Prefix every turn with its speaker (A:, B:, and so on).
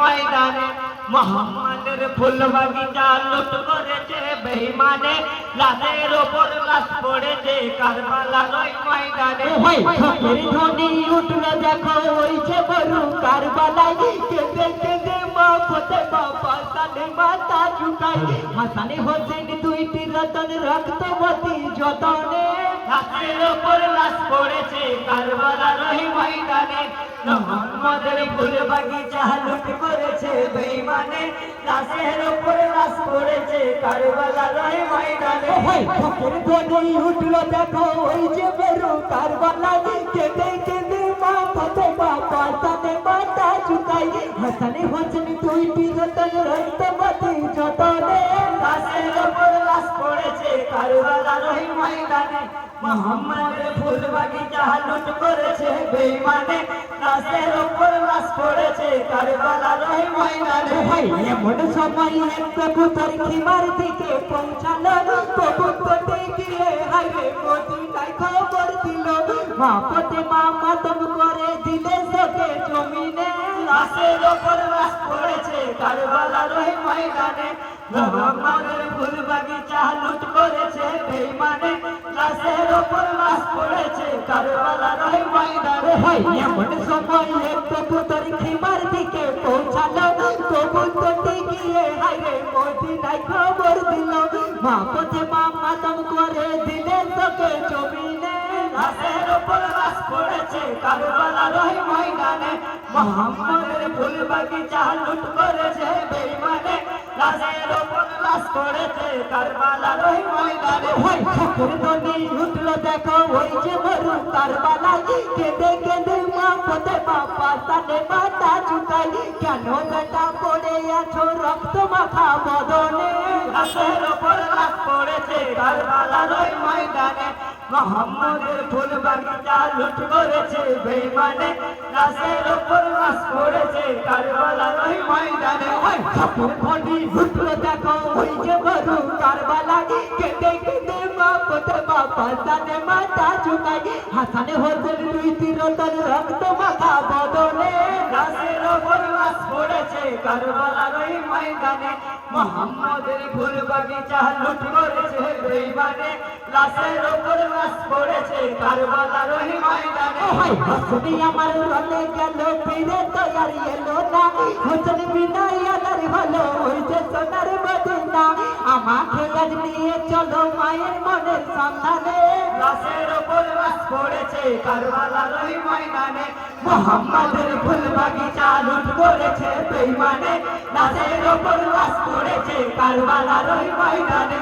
A: ময়দানে মোহাম্মদের ফুল বাগিচা লুট করেছে বেঈমানে লাশের ওপর লাশ পড়েছে কারবালার ওই ময়দানে
B: ভাই ফকির ধ্বনি উঠলো দেখো ওই যে বড় কারবালায় কেঁদে কেঁদে মা ফাতেমা পাশানে মাথা ঝুঁকায় হাসানে হোসেন দুইটি রতন রক্তবতী যতনে
A: লাশের ওপর লাশ পড়েছে কারবালার ওই ময়দানে মোহাম্মদের ফুল বাগিচা লুট করেছে বেঈমানে লাশের ওপর লাশ পড়েছে কারবালার ওই ময়দানে
B: ভাই ফকির ধ্বনি উঠলো দেখো ওই যে বড় কারবালায় কেঁদে কেঁদে মা ফাতেমা পাশানে মাথা ঝুঁকায় হাসানে হোসেন দুইটি রতন রক্তবতী যতনে
A: লাশের ওপর লাশ পড়েছে কারবালার ওই ময়দানে মোহাম্মদের ফুল বাগিচা লুট করেছে বেঈমানে লাশের ওপর লাশ পড়েছে কারবালার ওই ময়দানে
B: ভাই এমন সময় এক কবুতর খিমার দিকে পৌঁছালো কবুতরটি গিয়ে হাইরে মদিনায় খবর দিল মা ফাতেমা মাতম করে দিলে চোখে জমিনে
A: লাশের ওপর লাশ পড়েছে কারবালার ওই ময়দানে মোহাম্মদের ফুল বাগিচা লুট করেছে বেঈমানে লাশের ওপর লাশ পড়েছে কারবালার ওই ময়দানে
B: ভাই এমন সময় এক কবুতর খিমার দিকে পৌঁছালো কবুতরটি গিয়ে হাইরে মদিনায় খবর দিল মা ফাতেমা মাতম করে দিলে চোখে জমিনে
A: লাশের ওপর লাশ পড়েছে কারবালার ওই ময়দানে মোহাম্মদের ফুল বাগিচা লুট করেছে বেঈমানে লাশের ওপর লাশ পড়েছে কারবালার ওই ময়দানে
B: ভাই ফকির ধ্বনি উঠলো দেখো ওই যে বড় কারবালায় কেঁদে কেঁদে মা ফাতেমা পাশানে মাথা ঝুঁকায় কেন বেটা পড়ে আছো রক্ত মাখা বদনে
A: লাশের ওপর লাশ পড়েছে কারবালার ওই ময়দানে মোহাম্মদের ফুল বাগিচা লুট করেছে বেঈমানে লাশের ওপর লাশ পড়েছে কারবালার ওই ময়দানে
B: ভাই ফকির ধ্বনি উঠলো দেখো ওই যে বড় কারবালায় কেঁদে কেঁদে মা ফাতেমা পাশানে মাথা ঝুঁকায় হাসানে হোসেন দুই তিরতন রক্ত মাখা বদনে
A: লাশের ওপর লাশ পড়েছে কারবালার ওই ময়দানে মোহাম্মদের ফুল বাগিচা লুট করেছে বেঈমানে লাশের ওপর লাশ পড়েছে কারবালার ওই ময়দানে
B: ভাই হাসনি আমার রলে গেল ফিরে তো আর এলো না হোসেন বিনা আদার হলো ওই যে সোনার মদিনা আমাকে আজ নিয়ে চলো মায়ের মনের সন্ধানে
A: লাশের ওপর লাশ পড়েছে কারবালার ওই ময়দানে মোহাম্মদের ফুল বাগিচা লুট করেছে বেঈমানে লাশের ওপর লাশ পড়েছে কারবালার ওই ময়দানে